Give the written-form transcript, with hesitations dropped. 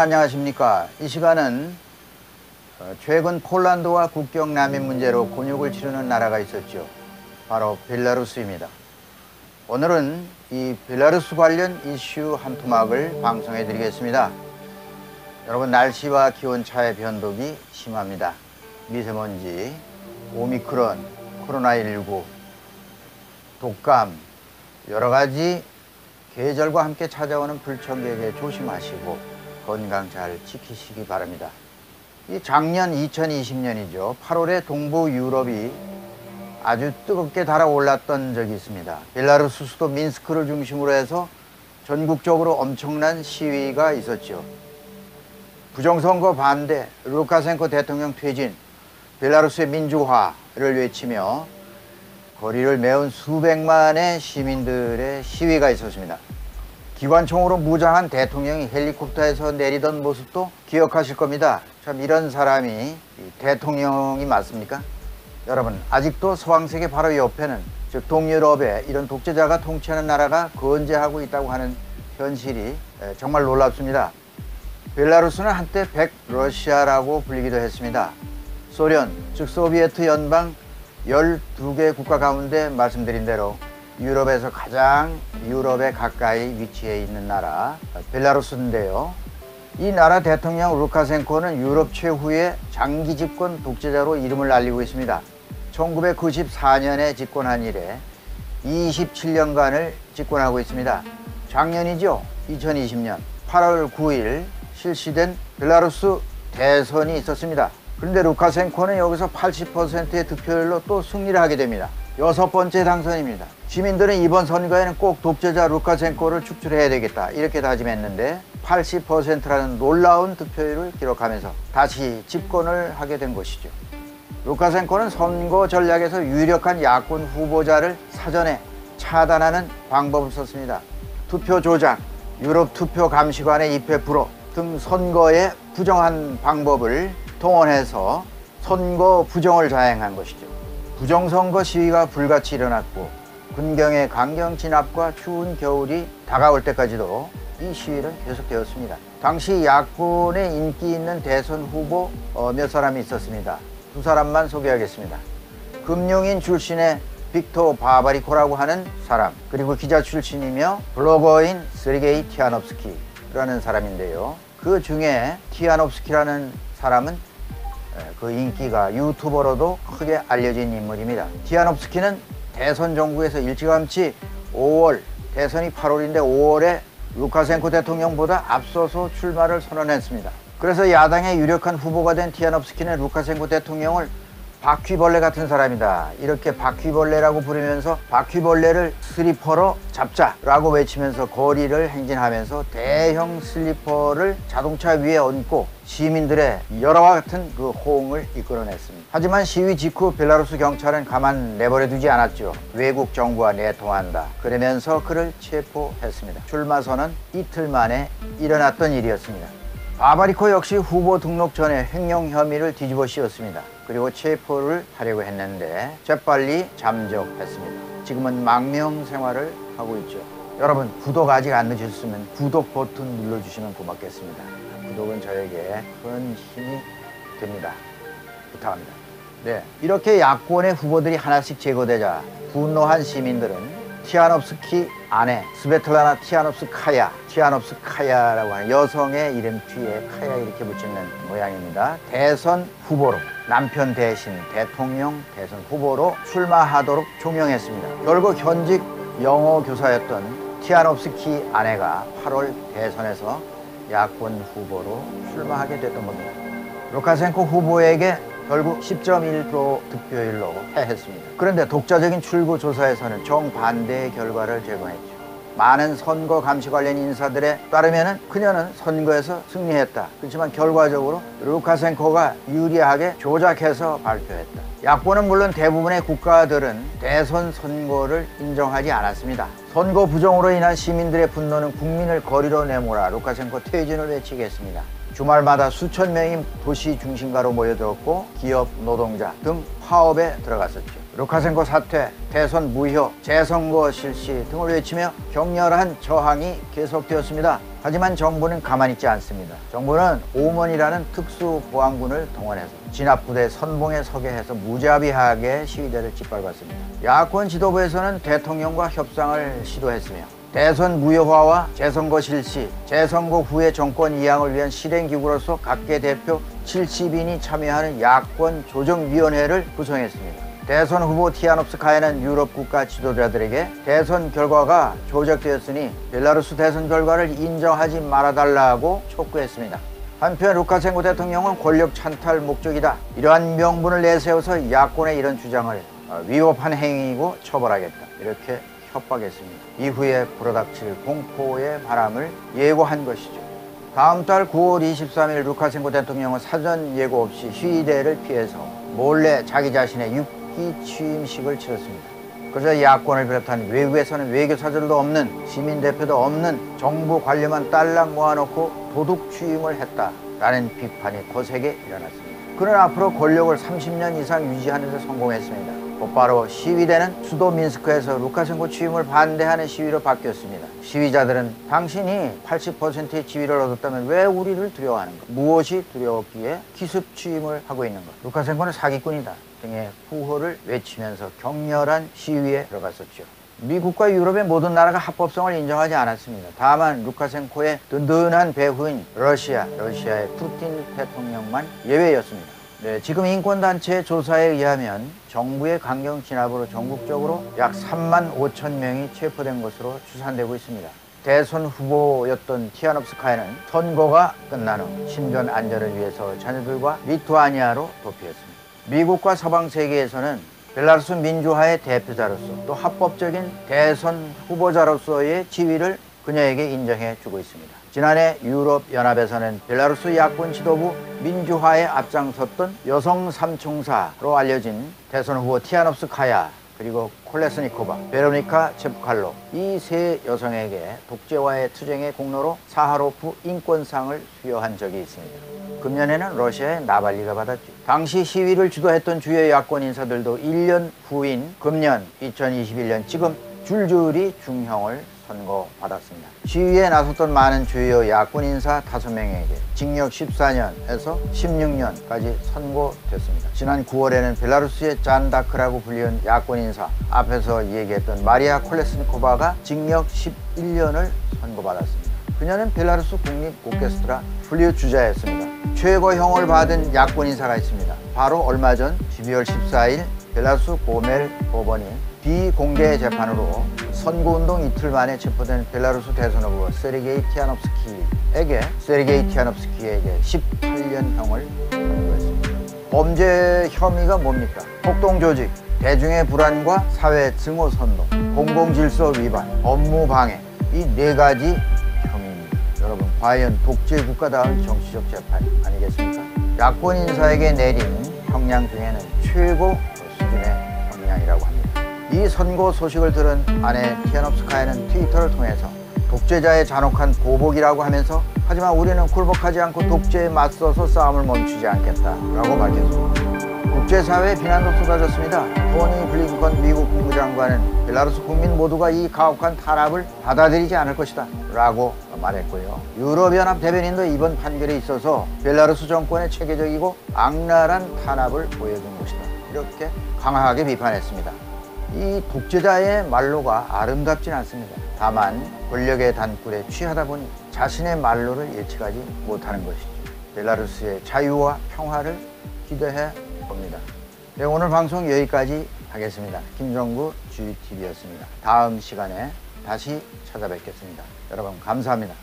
안녕하십니까. 이 시간은 최근 폴란드와 국경 난민 문제로 곤욕을 치르는 나라가 있었죠. 바로 벨라루스입니다. 오늘은 이 벨라루스 관련 이슈 한 토막을 방송해 드리겠습니다. 여러분, 날씨와 기온차의 변동이 심합니다. 미세먼지, 오미크론, 코로나19, 독감, 여러가지 계절과 함께 찾아오는 불청객에 조심하시고 건강 잘 지키시기 바랍니다. 이 작년 2020년이죠. 8월에 동부 유럽이 아주 뜨겁게 달아올랐던 적이 있습니다. 벨라루스 수도 민스크를 중심으로 해서 전국적으로 엄청난 시위가 있었죠. 부정선거 반대, 루카센코 대통령 퇴진, 벨라루스의 민주화를 외치며 거리를 메운 수백만의 시민들의 시위가 있었습니다. 기관총으로 무장한 대통령이 헬리콥터에서 내리던 모습도 기억하실 겁니다. 참, 이런 사람이 대통령이 맞습니까? 여러분, 아직도 서방세계 바로 옆에는, 즉 동유럽에 이런 독재자가 통치하는 나라가 건재하고 있다고 하는 현실이 정말 놀랍습니다. 벨라루스는 한때 백러시아라고 불리기도 했습니다. 소련, 즉 소비에트 연방 12개 국가 가운데 말씀드린 대로 유럽에서 가장 유럽에 가까이 위치해 있는 나라 벨라루스인데요. 이 나라 대통령 루카센코는 유럽 최후의 장기 집권 독재자로 이름을 알리고 있습니다. 1994년에 집권한 이래 27년간을 집권하고 있습니다. 작년이죠. 2020년 8월 9일 실시된 벨라루스 대선이 있었습니다. 그런데 루카센코는 여기서 80%의 득표율로 또 승리를 하게 됩니다. 6번째 당선입니다. 시민들은 이번 선거에는 꼭 독재자 루카센코를 축출해야 되겠다, 이렇게 다짐했는데 80%라는 놀라운 득표율을 기록하면서 다시 집권을 하게 된 것이죠. 루카센코는 선거 전략에서 유력한 야권 후보자를 사전에 차단하는 방법을 썼습니다. 투표 조작, 유럽 투표 감시관의 입회 불허 등 선거에 부정한 방법을 동원해서 선거 부정을 자행한 것이죠. 부정선거 시위가 불같이 일어났고 군경의 강경 진압과 추운 겨울이 다가올 때까지도 이 시위는 계속되었습니다. 당시 야권에 인기 있는 대선 후보 몇 사람이 있었습니다. 두 사람만 소개하겠습니다. 금융인 출신의 빅토 바바리코라고 하는 사람, 그리고 기자 출신이며 블로거인 세르게이 티아nov스키라는 사람인데요. 그 중에 티아nov스키라는 사람은 그 인기가 유튜버로도 크게 알려진 인물입니다. 티아nov스키는 대선 정국에서 일찌감치 5월, 대선이 8월인데 5월에 루카센코 대통령보다 앞서서 출마를 선언했습니다. 그래서 야당의 유력한 후보가 된 티아nov스키는 루카센코 대통령을 바퀴벌레 같은 사람이다, 이렇게 바퀴벌레라고 부르면서 바퀴벌레를 슬리퍼로 잡자라고 외치면서 거리를 행진하면서 대형 슬리퍼를 자동차 위에 얹고 시민들의 열화와 같은 그 호응을 이끌어냈습니다. 하지만 시위 직후 벨라루스 경찰은 가만 내버려두지 않았죠. 외국 정부와 내통한다, 그러면서 그를 체포했습니다. 출마 선언 이틀 만에 일어났던 일이었습니다. 바바리코 역시 후보 등록 전에 횡령 혐의를 뒤집어 씌웠습니다. 그리고 체포를 하려고 했는데 재빨리 잠적했습니다. 지금은 망명 생활을 하고 있죠. 여러분, 구독 아직 안 누르셨으면 구독 버튼 눌러주시면 고맙겠습니다. 구독은 저에게 큰 힘이 됩니다. 부탁합니다. 네, 이렇게 야권의 후보들이 하나씩 제거되자 분노한 시민들은 티아nov스키 아내 스베틀라나 티아nov스카야라고 하는 여성의 이름 뒤에 카야 이렇게 붙이는 모양입니다. 대선 후보로, 남편 대신 대통령 대선 후보로 출마하도록 종용했습니다. 결국 현직 영어 교사였던 티아nov스키 아내가 8월 대선에서 야권 후보로 출마하게 됐던 겁니다. 루카센코 후보에게 결국 10.1% 득표율로 패했습니다. 그런데 독자적인 출구조사에서는 정반대의 결과를 제공했죠. 많은 선거 감시 관련 인사들에 따르면 그녀는 선거에서 승리했다, 그렇지만 결과적으로 루카센코가 유리하게 조작해서 발표했다. 야권은 물론 대부분의 국가들은 대선 선거를 인정하지 않았습니다. 선거 부정으로 인한 시민들의 분노는 국민을 거리로 내몰아 루카센코 퇴진을 외치게 했습니다. 주말마다 수천 명이 도시 중심가로 모여들었고 기업, 노동자 등 파업에 들어갔었죠. 루카센코 사퇴, 대선 무효, 재선거 실시 등을 외치며 격렬한 저항이 계속되었습니다. 하지만 정부는 가만히 있지 않습니다. 정부는 오먼이라는 특수보안군을 동원해서 진압부대 선봉에 서게 해서 무자비하게 시위대를 짓밟았습니다. 야권 지도부에서는 대통령과 협상을 시도했으며 대선 무효화와 재선거 실시, 재선거 후의 정권 이양을 위한 실행기구로서 각계 대표 70인이 참여하는 야권 조정위원회를 구성했습니다. 대선 후보 티하노프스카야는 유럽 국가 지도자들에게 대선 결과가 조작되었으니 벨라루스 대선 결과를 인정하지 말아달라고 촉구했습니다. 한편 루카셴코 대통령은 권력 찬탈 목적이다, 이러한 명분을 내세워서 야권의 이런 주장을 위법한 행위이고 처벌하겠다, 이렇게 협박했습니다. 이후에 불어닥칠 공포의 바람을 예고한 것이죠. 다음 달 9월 23일 루카셴코 대통령은 사전 예고 없이 시위대를 피해서 몰래 자기 자신의 6기 취임식을 치렀습니다. 그래서 야권을 비롯한 외국에서는 외교사절도 없는, 시민대표도 없는 정부 관료만 딸랑 모아놓고 도둑 취임을 했다라는 비판이 거세게 일어났습니다. 그는 앞으로 권력을 30년 이상 유지하는 데 성공했습니다. 곧바로 시위대는 수도 민스크에서 루카셴코 취임을 반대하는 시위로 바뀌었습니다. 시위자들은 당신이 80%의 지위를 얻었다면 왜 우리를 두려워하는가? 무엇이 두려웠기에 기습 취임을 하고 있는가? 루카셴코는 사기꾼이다 등의 후호를 외치면서 격렬한 시위에 들어갔었죠. 미국과 유럽의 모든 나라가 합법성을 인정하지 않았습니다. 다만 루카셴코의 든든한 배후인 러시아의 푸틴 대통령만 예외였습니다. 네, 지금 인권단체의 조사에 의하면 정부의 강경 진압으로 전국적으로 약 3만 5천 명이 체포된 것으로 추산되고 있습니다. 대선 후보였던 티하노프스카야는 선거가 끝난 후 신변 안전을 위해서 자녀들과 리투아니아로 도피했습니다. 미국과 서방 세계에서는 벨라루스 민주화의 대표자로서 또 합법적인 대선 후보자로서의 지위를 그녀에게 인정해 주고 있습니다. 지난해 유럽연합에서는 벨라루스 야권 지도부 민주화에 앞장섰던 여성 삼총사로 알려진 대선 후보 티하노프스카야, 그리고 콜레스니코바, 베로니카 체프칼로, 이 세 여성에게 독재와의 투쟁의 공로로 사하로프 인권상을 수여한 적이 있습니다. 금년에는 러시아의 나발리가 받았죠. 당시 시위를 주도했던 주요 야권 인사들도 1년 후인 금년 2021년 지금 줄줄이 중형을 선고받았습니다. 시위에 나섰던 많은 주요 야권 인사 5명에게 징역 14년에서 16년까지 선고됐습니다. 지난 9월에는 벨라루스의 잔다크라고 불리는 야권 인사, 앞에서 얘기했던 마리아 콜레스니코바가 징역 11년을 선고받았습니다. 그녀는 벨라루스 국립 오케스트라 플리우트 주자였습니다. 최고형을 받은 야권 인사가 있습니다. 바로 얼마 전 12월 14일 벨라루스 고멜 법원이 비공개 재판으로 선거운동 이틀 만에 체포된 벨라루스 대선 후보 세르게이 티하노프스키에게 18년형을 선고했습니다. 범죄 혐의가 뭡니까? 폭동조직, 대중의 불안과 사회 증오 선동, 공공질서 위반, 업무방해, 이 4가지 혐의입니다. 여러분, 과연 독재국가다운 정치적 재판 아니겠습니까? 야권 인사에게 내린 형량 중에는 최고 수준의 형량이라고 합니다. 이 선고 소식을 들은 아내 티하노프스카야는 트위터를 통해서 독재자의 잔혹한 보복이라고 하면서, 하지만 우리는 굴복하지 않고 독재에 맞서서 싸움을 멈추지 않겠다라고 밝혔습니다. 국제사회의 비난도 쏟아졌습니다. 토니 블링컨 미국 국무장관은 벨라루스 국민 모두가 이 가혹한 탄압을 받아들이지 않을 것이다 라고 말했고요. 유럽연합 대변인도 이번 판결에 있어서 벨라루스 정권의 체계적이고 악랄한 탄압을 보여준 것이다, 이렇게 강하게 비판했습니다. 이 독재자의 말로가 아름답진 않습니다. 다만 권력의 단꿀에 취하다 보니 자신의 말로를 예측하지 못하는 것이죠. 벨라루스의 자유와 평화를 기대해 봅니다. 네, 오늘 방송 여기까지 하겠습니다. 김정구 GTV였습니다. 다음 시간에 다시 찾아뵙겠습니다. 여러분 감사합니다.